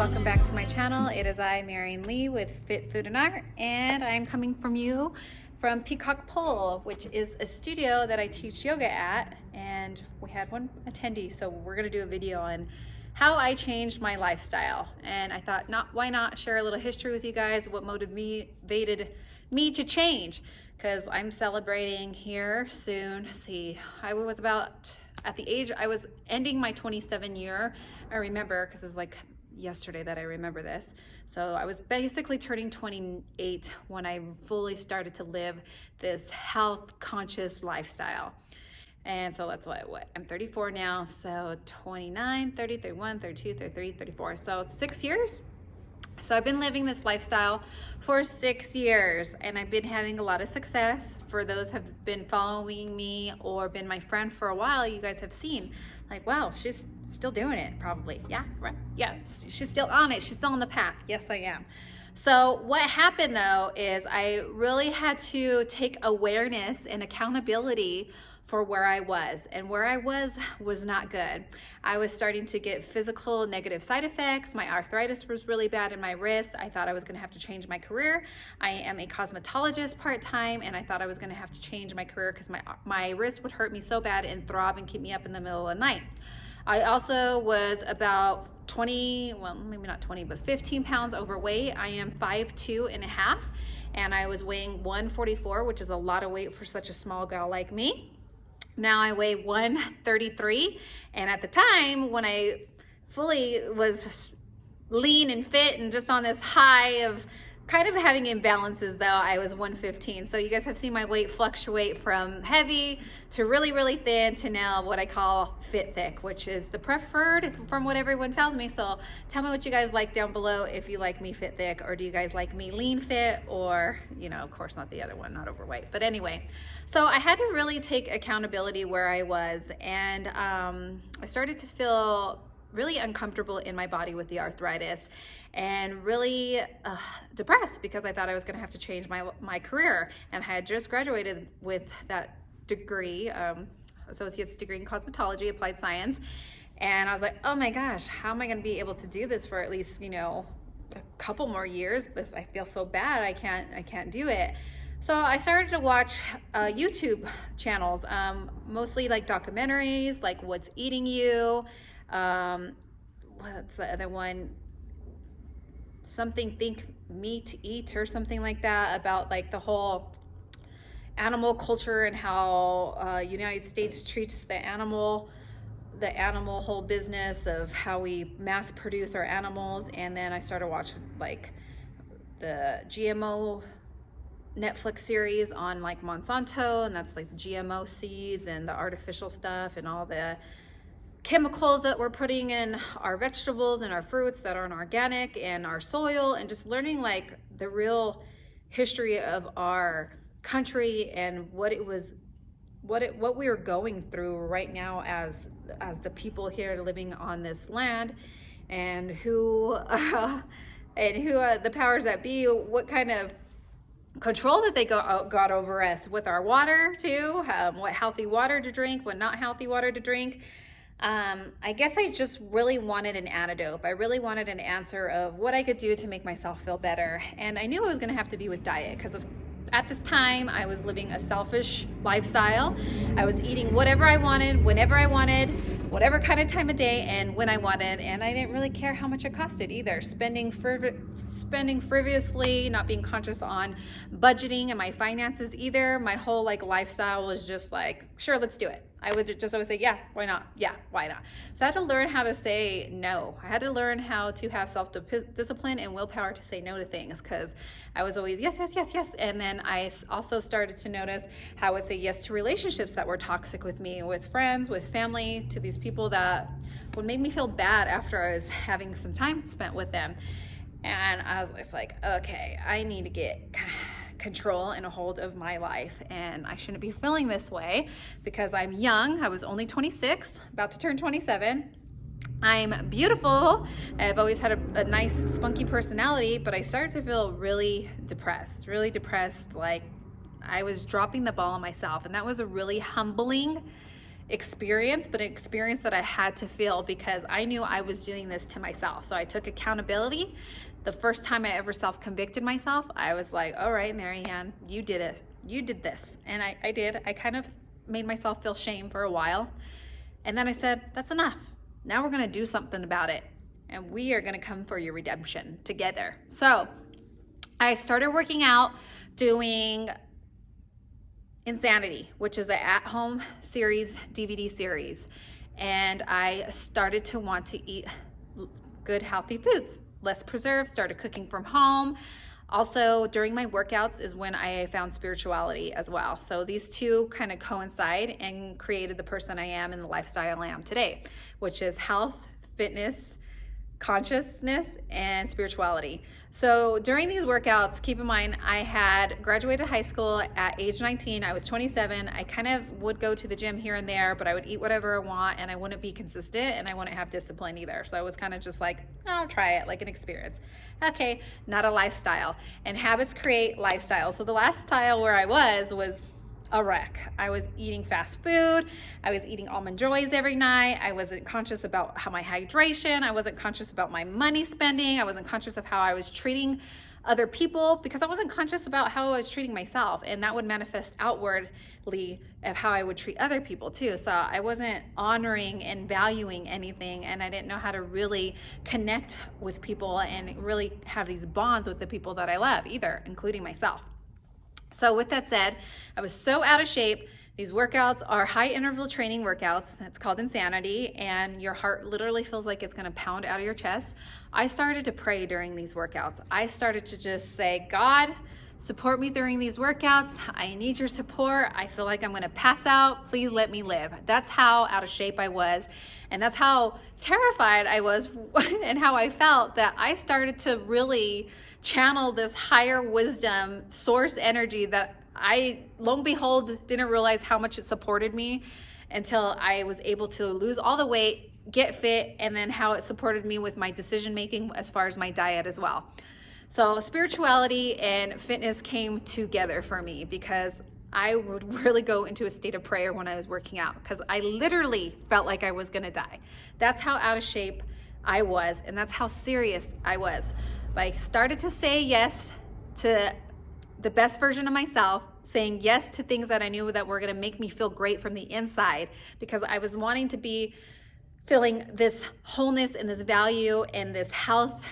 welcome back to my channel. It is I, Marion Lee, with Fit Food and Art, and I'm coming from you from Peacock Pole, which is a studio that I teach yoga at, and we had one attendee, so we're gonna do a video on how I changed my lifestyle. And I thought, why not share a little history with you guys, what motivated me to change, because I'm celebrating here soon. Let's see, I was about at the age, I was ending my 27 year. I remember, because it's like yesterday that I remember this. So I was basically turning 28 when I fully started to live this health conscious lifestyle. And so that's what I'm 34 now. So 29, 30, 31, 32, 33, 34. So 6 years. So I've been living this lifestyle for 6 years, and I've been having a lot of success. For those who have been following me or been my friend for a while, you guys have seen, like, wow, she's still doing it, probably. Yeah, right. Yeah, she's still on it. She's still on the path. Yes, I am. So what happened though is I really had to take awareness and accountability for where I was, and where I was not good. I was starting to get physical negative side effects. My arthritis was really bad in my wrist. I thought I was gonna have to change my career. I am a cosmetologist part-time, and I thought I was gonna have to change my career because my wrist would hurt me so bad and throb and keep me up in the middle of the night. I also was about 20, well, maybe not 20, but 15 pounds overweight. I am 5'2" and a half, and I was weighing 144, which is a lot of weight for such a small gal like me. Now I weigh 133, and at the time when I fully was lean and fit and just on this high of kind of having imbalances though, I was 115. So you guys have seen my weight fluctuate from heavy to really, really thin to now what I call fit thick, which is the preferred from what everyone tells me. So tell me what you guys like down below, if you like me fit thick, or do you guys like me lean fit, or, you know, of course not the other one, not overweight. But anyway, so I had to really take accountability where I was, and I started to feel really uncomfortable in my body with the arthritis, and really depressed because I thought I was going to have to change my career. And I had just graduated with that degree, associate's degree in cosmetology, applied science. And I was like, oh my gosh, how am I going to be able to do this for at least, you know, a couple more years? But if I feel so bad, I can't do it. So I started to watch YouTube channels, mostly like documentaries, like What's Eating You, what's the other one? Something Think Meat Eat or something like that, about like the whole animal culture and how United States treats the animal whole business of how we mass produce our animals. And then I started watching like the GMO Netflix series on like Monsanto, and that's like the GMO seeds and the artificial stuff and all the chemicals that we're putting in our vegetables and our fruits that aren't organic, and our soil, and just learning like the real history of our country and what we are going through right now as the people here living on this land, and who the powers that be, what kind of control that they got over us with our water too, what healthy water to drink, what not healthy water to drink. I guess I just really wanted an antidote. I really wanted an answer of what I could do to make myself feel better. And I knew it was going to have to be with diet, because at this time I was living a selfish lifestyle. I was eating whatever I wanted, whenever I wanted, whatever kind of time of day, and when I wanted. And I didn't really care how much it costed either. Spending frivolously, not being conscious on budgeting and my finances either. My whole like lifestyle was just like, sure, let's do it. I would just always say, yeah, why not? Yeah, why not? So I had to learn how to say no. I had to learn how to have self-discipline and willpower to say no to things, because I was always yes, yes, yes, yes. And then I also started to notice how I would say yes to relationships that were toxic with me, with friends, with family, to these people that would make me feel bad after I was having some time spent with them. And I was just like, okay, I need to get control and a hold of my life, and I shouldn't be feeling this way because I'm young. I was only 26, about to turn 27. I'm beautiful. I've always had a nice spunky personality, but I started to feel really depressed, like I was dropping the ball on myself. And that was a really humbling experience, but an experience that I had to feel because I knew I was doing this to myself. So I took accountability. The first time I ever self-convicted myself, I was like, all right, Marianne, you did it. You did this. And I did. I kind of made myself feel shame for a while. And then I said, that's enough. Now we're going to do something about it. And we are going to come for your redemption together. So I started working out, doing Insanity, which is an at-home series, DVD series. And I started to want to eat good, healthy foods, less preserved, started cooking from home. Also, during my workouts is when I found spirituality as well. So these two kind of coincide and created the person I am and the lifestyle I am today, which is health, fitness, consciousness, and spirituality. So during these workouts, keep in mind, I had graduated high school at age 19. I was 27. I kind of would go to the gym here and there, but I would eat whatever I want and I wouldn't be consistent and I wouldn't have discipline either. So I was kind of just like, I'll try it, like an experience. Okay, not a lifestyle. And habits create lifestyle. So the lifestyle where I was a wreck. I was eating fast food. I was eating Almond Joys every night. I wasn't conscious about how my hydration. I wasn't conscious about my money spending. I wasn't conscious of how I was treating other people because I wasn't conscious about how I was treating myself. And that would manifest outwardly of how I would treat other people too. So I wasn't honoring and valuing anything. And I didn't know how to really connect with people and really have these bonds with the people that I love either, including myself. So with that said, I was so out of shape. These workouts are high interval training workouts. It's called Insanity, and your heart literally feels like it's gonna pound out of your chest. I started to pray during these workouts. I started to just say, God, support me during these workouts. I need your support. I feel like I'm gonna pass out. Please let me live. That's how out of shape I was. And that's how terrified I was and how I felt that I started to really channel this higher wisdom source energy that I, lo and behold, didn't realize how much it supported me until I was able to lose all the weight, get fit, and then how it supported me with my decision making as far as my diet as well. So spirituality and fitness came together for me because I would really go into a state of prayer when I was working out because I literally felt like I was gonna die. That's how out of shape I was, and that's how serious I was. But I started to say yes to the best version of myself, saying yes to things that I knew that were gonna make me feel great from the inside because I was wanting to be feeling this wholeness and this value and this health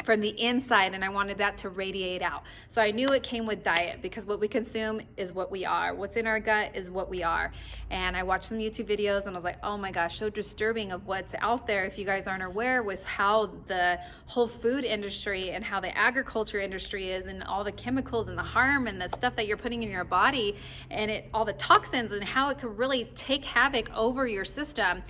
from the inside, and I wanted that to radiate out. So I knew it came with diet because what we consume is what we are. What's in our gut is what we are. And I watched some YouTube videos and I was like, oh my gosh, so disturbing of what's out there if you guys aren't aware with how the whole food industry and how the agriculture industry is and all the chemicals and the harm and the stuff that you're putting in your body and all the toxins and how it could really take havoc over your system.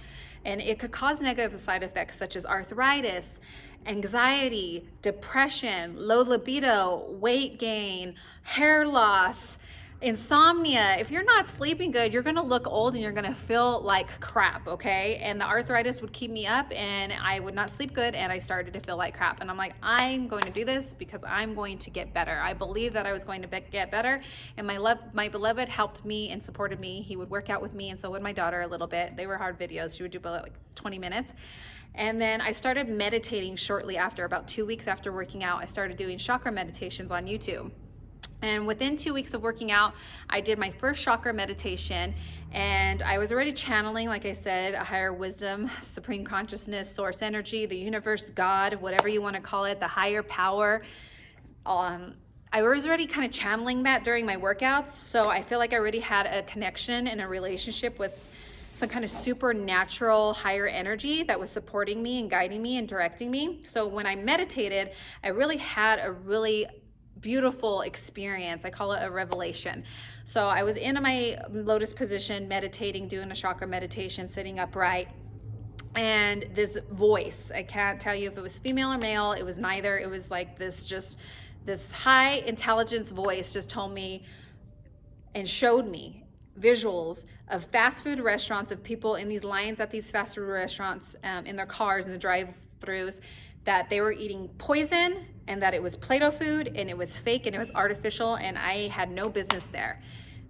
And it could cause negative side effects such as arthritis, anxiety, depression, low libido, weight gain, hair loss, insomnia. If you're not sleeping good, you're gonna look old and you're gonna feel like crap, okay? And the arthritis would keep me up and I would not sleep good and I started to feel like crap. And I'm like, I'm going to do this because I'm going to get better. I believe that I was going to get better, and my beloved helped me and supported me. He would work out with me and so would my daughter a little bit. They were hard videos. She would do about like 20 minutes. And then I started meditating shortly after, about 2 weeks after working out. I started doing chakra meditations on YouTube. And within 2 weeks of working out, I did my first chakra meditation, and I was already channeling, like I said, a higher wisdom, supreme consciousness, source energy, the universe, God, whatever you want to call it, the higher power. I was already kind of channeling that during my workouts, so I feel like I already had a connection and a relationship with some kind of supernatural higher energy that was supporting me and guiding me and directing me. So when I meditated, I really had a really beautiful experience. I call it a revelation. So I was in my lotus position, meditating, doing a chakra meditation, sitting upright. And this voice, I can't tell you if it was female or male, it was neither. It was like this high intelligence voice just told me and showed me visuals of fast food restaurants, of people in these lines at these fast food restaurants in their cars in the drive-thrus, that they were eating poison and that it was Play-Doh food and it was fake and it was artificial and I had no business there.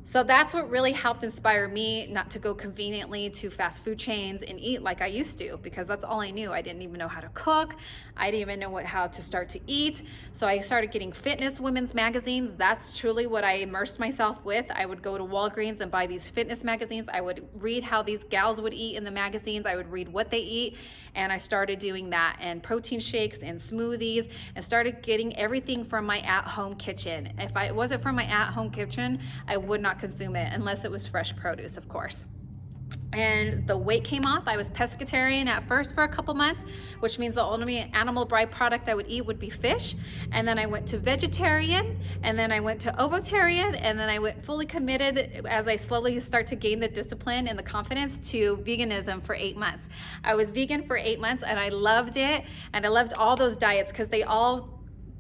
So that's what really helped inspire me not to go conveniently to fast food chains and eat like I used to, because that's all I knew. I didn't even know how to cook. I didn't even know how to start to eat. So I started getting fitness women's magazines. That's truly what I immersed myself with. I would go to Walgreens and buy these fitness magazines. I would read how these gals would eat in the magazines. I would read what they eat. And I started doing that, and protein shakes and smoothies, and started getting everything from my at-home kitchen. If it wasn't from my at-home kitchen, I would not consume it unless it was fresh produce, of course. And the weight came off. I was pescatarian at first for a couple months, which means the only animal byproduct I would eat would be fish. And then I went to vegetarian, and then I went to ovotarian, and then I went fully committed as I slowly start to gain the discipline and the confidence to veganism for 8 months. I was vegan for 8 months, and I loved it. And I loved all those diets because they all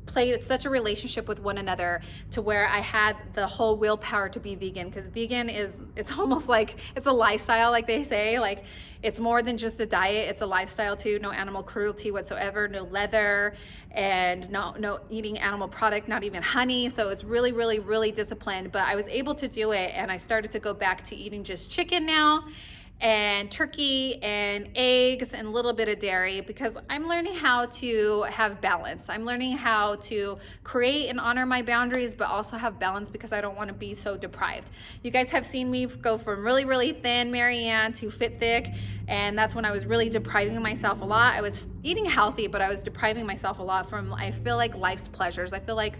played such a relationship with one another, to where I had the whole willpower to be vegan, because vegan it's almost like it's a lifestyle, like they say. Like, it's more than just a diet, it's a lifestyle too. No animal cruelty whatsoever, no leather, and no eating animal product, not even honey. So it's really, really, really disciplined. But I was able to do it, and I started to go back to eating just chicken now, and turkey and eggs and a little bit of dairy, because I'm learning how to have balance. I'm learning how to create and honor my boundaries, but also have balance, because I don't want to be so deprived. You guys have seen me go from really, really thin Marianne to fit thick, and that's when I was really depriving myself a lot. I was eating healthy, but I was depriving myself a lot from, I feel like, life's pleasures. I feel like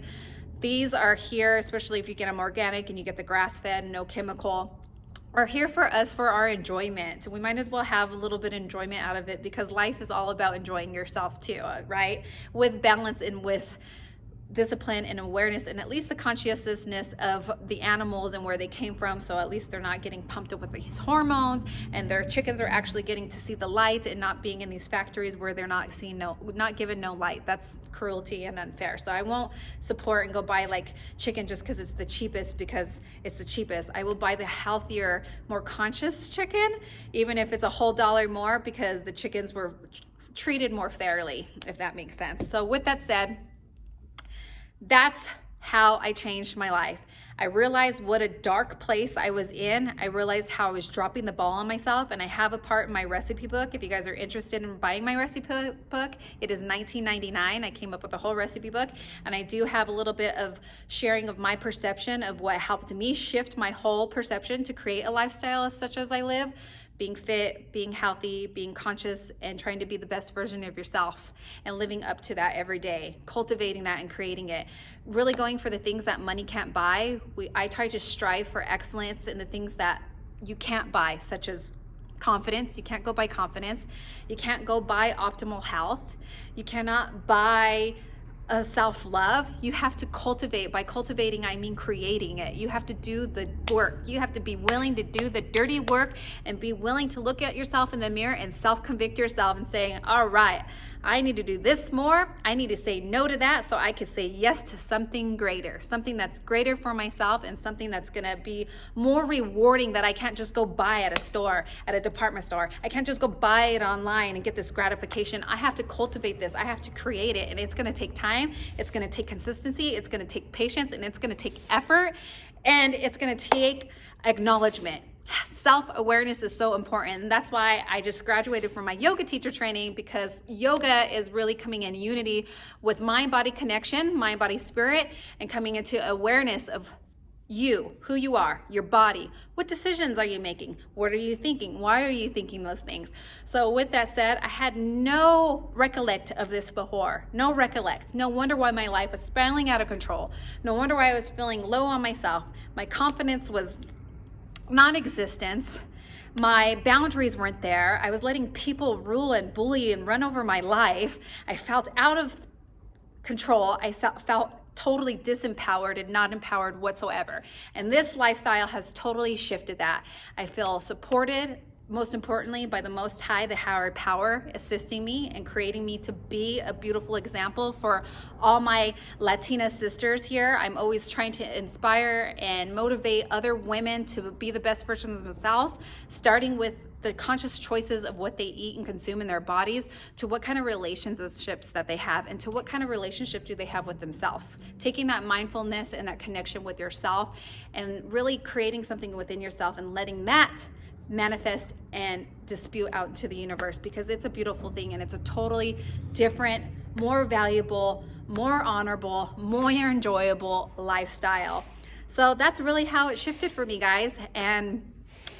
these are here, especially if you get them organic and you get the grass-fed, no chemical, are here for us for our enjoyment. We might as well have a little bit of enjoyment out of it, because life is all about enjoying yourself too, right? With balance and with discipline and awareness, and at least the consciousness of the animals and where they came from. So at least they're not getting pumped up with these hormones, and their chickens are actually getting to see the light and not being in these factories where they're not given no light. That's cruelty and unfair. So I won't support and go buy like chicken just because it's the cheapest, because it's the cheapest. I will buy the healthier, more conscious chicken, even if it's a whole dollar more, because the chickens were treated more fairly, if that makes sense. So with that said, that's how I changed my life. I realized what a dark place I was in. I realized how I was dropping the ball on myself, and I have a part in my recipe book. If you guys are interested in buying my recipe book, it is $19.99. I came up with a whole recipe book, and I do have a little bit of sharing of my perception of what helped me shift my whole perception to create a lifestyle such as I live. Being fit, being healthy, being conscious, and trying to be the best version of yourself, and living up to that every day, cultivating that and creating it. Really going for the things that money can't buy. I try to strive for excellence in the things that you can't buy, such as confidence. You can't go buy confidence. You can't go buy optimal health. You cannot buy self-love. You have to cultivate. By cultivating, I mean creating it. You have to do the work. You have to be willing to do the dirty work, and be willing to look at yourself in the mirror and self-convict yourself and saying, all right, I need to do this more. I need to say no to that so I can say yes to something greater, something that's greater for myself, and something that's gonna be more rewarding, that I can't just go buy at a store, at a department store. I can't just go buy it online and get this gratification. I have to cultivate this. I have to create it, and it's gonna take time. It's gonna take consistency. It's gonna take patience, and it's gonna take effort, and it's gonna take acknowledgement. Self-awareness is so important, and that's why I just graduated from my yoga teacher training, because yoga is really coming in unity with mind-body connection, mind-body spirit, and coming into awareness of you, who you are, your body. What decisions are you making? What are you thinking? Why are you thinking those things? So with that said, I had no recollect of this before. No recollect. No wonder why my life was spiraling out of control. No wonder why I was feeling low on myself. My confidence was non-existent. My boundaries weren't there. I was letting people rule and bully and run over my life. I felt out of control. I felt totally disempowered and not empowered whatsoever. And this lifestyle has totally shifted that. I feel supported, most importantly, by the Most High, the higher power, assisting me and creating me to be a beautiful example for all my Latina sisters here. I'm always trying to inspire and motivate other women to be the best versions of themselves, starting with the conscious choices of what they eat and consume in their bodies, to what kind of relationships that they have, and to what kind of relationship do they have with themselves. Taking that mindfulness and that connection with yourself and really creating something within yourself and letting that manifest and dispute out into the universe, because it's a beautiful thing and it's a totally different, more valuable, more honorable, more enjoyable lifestyle. So that's really how it shifted for me, guys. And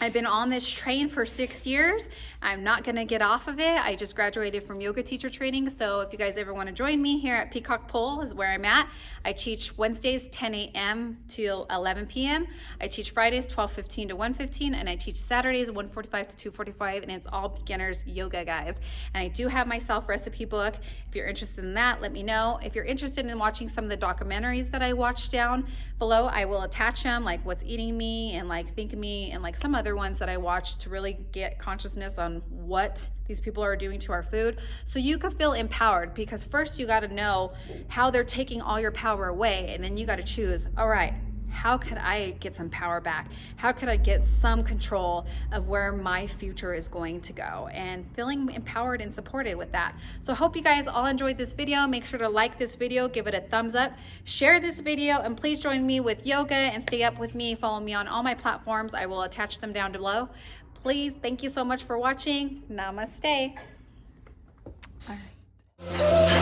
I've been on this train for 6 years. I'm not gonna get off of it. I just graduated from yoga teacher training. So if you guys ever wanna join me here at Peacock Pole is where I'm at. I teach Wednesdays 10 a.m. to 11 p.m. I teach Fridays 12:15 to 1:15, and I teach Saturdays 1:45 to 2:45, and it's all beginners yoga, guys. And I do have my self-recipe book. If you're interested in that, let me know. If you're interested in watching some of the documentaries that I watched down below, I will attach them, like What's Eating Me and like Think of Me and like some other ones that I watched to really get consciousness on what these people are doing to our food, so you can feel empowered. Because first you got to know how they're taking all your power away, and then you got to choose, all right, how could I get some power back? How could I get some control of where my future is going to go? And feeling empowered and supported with that. So I hope you guys all enjoyed this video. Make sure to like this video, give it a thumbs up, share this video, and please join me with yoga and stay up with me. Follow me on all my platforms. I will attach them down below. Please, thank you so much for watching. Namaste. All right.